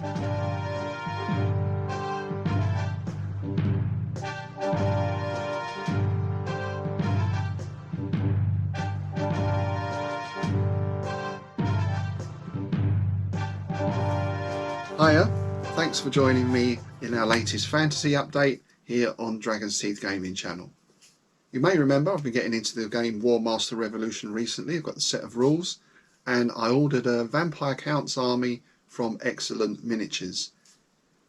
Hiya, thanks for joining me in our latest fantasy update here on Dragon's Teeth Gaming channel. You may remember I've been getting into the game War Master Revolution recently. I've got the set of rules and I ordered a Vampire Count's army from Excellent Miniatures.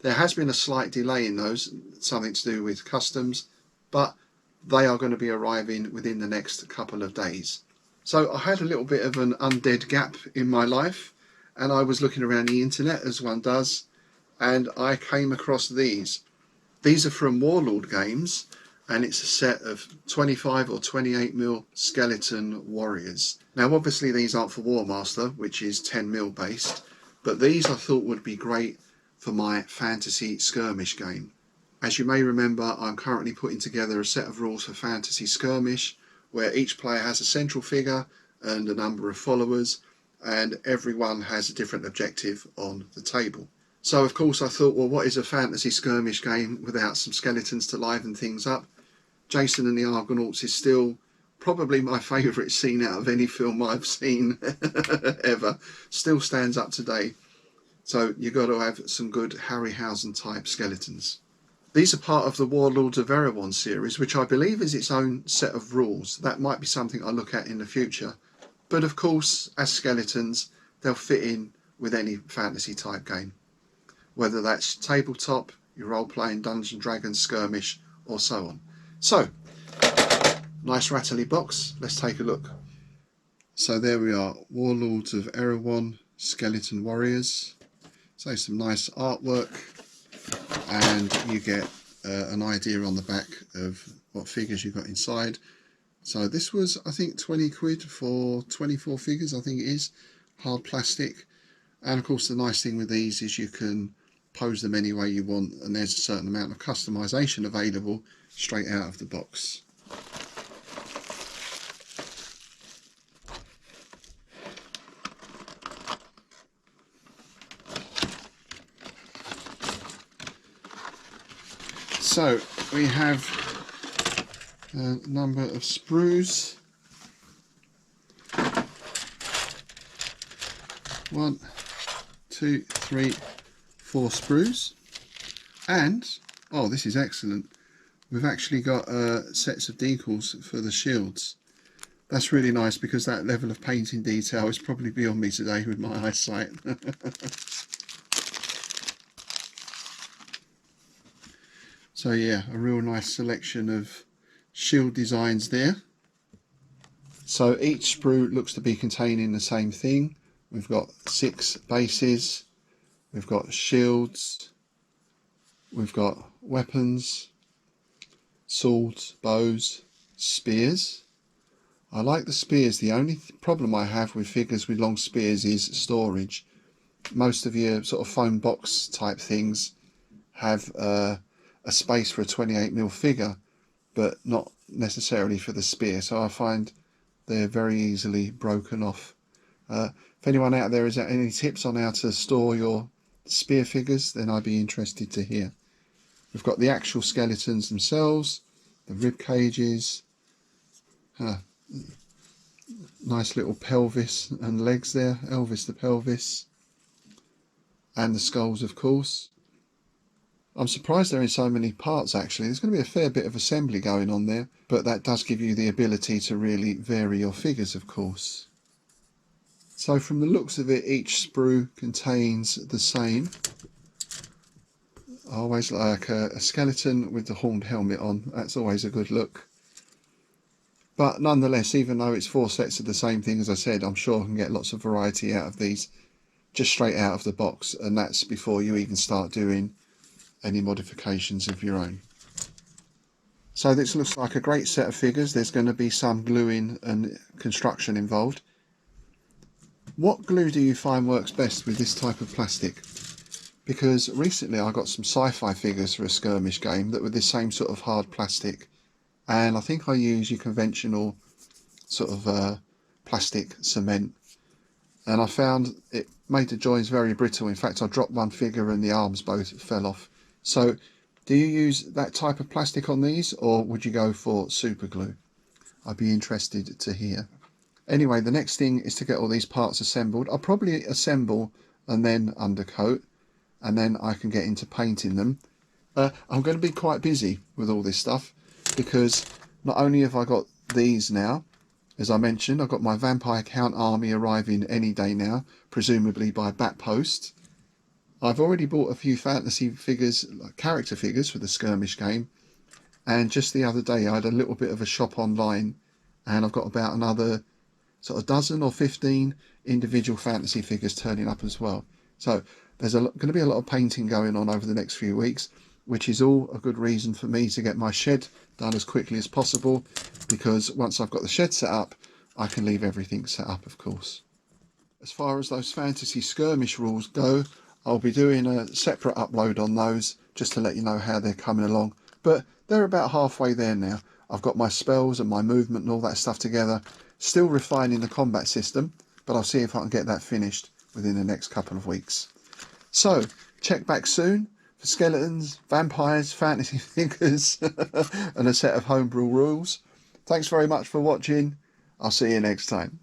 There has been a slight delay in those, something to do with customs, but they are going to be arriving within the next couple of days. So I had a little bit of an undead gap in my life, and I was looking around the internet as one does, and I came across these. These are from Warlord Games, and it's a set of 25 or 28mm skeleton warriors. Now obviously these aren't for War Master, which is 10mm based, but these I thought would be great for my fantasy skirmish game. As you may remember, I'm currently putting together a set of rules for fantasy skirmish where each player has a central figure and a number of followers, and everyone has a different objective on the table. So of course I thought, well, what is a fantasy skirmish game without some skeletons to liven things up? Jason and the Argonauts is still probably my favourite scene out of any film I've seen ever. Still stands up today. So you've got to have some good Harryhausen type skeletons. These are part of the Warlords of Erewhon series, which I believe is its own set of rules. That might be something I'll look at in the future. But of course, as skeletons, they'll fit in with any fantasy type game, whether that's tabletop, your role-playing Dungeons and Dragons skirmish, or so on. So, nice rattly box. Let's take a look. So there we are, Warlords of Erewhon Skeleton Warriors. So some nice artwork, and you get an idea on the back of what figures you've got inside. So this was, I think, 20 quid for 24 figures, I think it is, hard plastic. And of course the nice thing with these is you can pose them any way you want, and there's a certain amount of customization available straight out of the box. So we have a number of sprues. 1, 2, 3, 4 sprues, and oh, this is excellent, we've actually got sets of decals for the shields. That's really nice because that level of painting detail is probably beyond me today with my eyesight. So yeah, a real nice selection of shield designs there. So each sprue looks to be containing the same thing. We've got 6 bases, we've got shields, we've got weapons, swords, bows, spears. I like the spears. The only problem I have with figures with long spears is storage. Most of your sort of foam box type things have a space for a 28mm figure, but not necessarily for the spear, so I find they're very easily broken off. If anyone out there has any tips on how to store your spear figures, then I'd be interested to hear. We've got the actual skeletons themselves, the rib cages, nice little pelvis and legs there, Elvis the pelvis, and the skulls of course. I'm surprised they're in so many parts actually. There's going to be a fair bit of assembly going on there, but that does give you the ability to really vary your figures of course. So from the looks of it, each sprue contains the same. I always like a skeleton with the horned helmet on. That's always a good look. But nonetheless, even though it's 4 sets of the same thing, as I said, I'm sure I can get lots of variety out of these just straight out of the box, and that's before you even start doing any modifications of your own. So this looks like a great set of figures. There's going to be some gluing and construction involved. What glue do you find works best with this type of plastic? Because recently I got some sci-fi figures for a skirmish game that were this same sort of hard plastic, and I think I use your conventional sort of plastic cement, and I found it made the joins very brittle. In fact, I dropped one figure and the arms both fell off. So do you use that type of plastic on these, or would you go for super glue? I'd be interested to hear. Anyway, the next thing is to get all these parts assembled. I'll probably assemble and then undercoat, and then I can get into painting them. I'm going to be quite busy with all this stuff, because not only have I got these now, as I mentioned, I've got my Vampire Count army arriving any day now, presumably by back post. I've already bought a few fantasy figures, like character figures for the skirmish game, and just the other day I had a little bit of a shop online, and I've got about another sort of dozen or 15 individual fantasy figures turning up as well. So there's going to be a lot of painting going on over the next few weeks, which is all a good reason for me to get my shed done as quickly as possible, because once I've got the shed set up, I can leave everything set up, of course. As far as those fantasy skirmish rules go, I'll be doing a separate upload on those just to let you know how they're coming along. But they're about halfway there now. I've got my spells and my movement and all that stuff together. Still refining the combat system, but I'll see if I can get that finished within the next couple of weeks. So, check back soon for skeletons, vampires, fantasy figures, and a set of homebrew rules. Thanks very much for watching. I'll see you next time.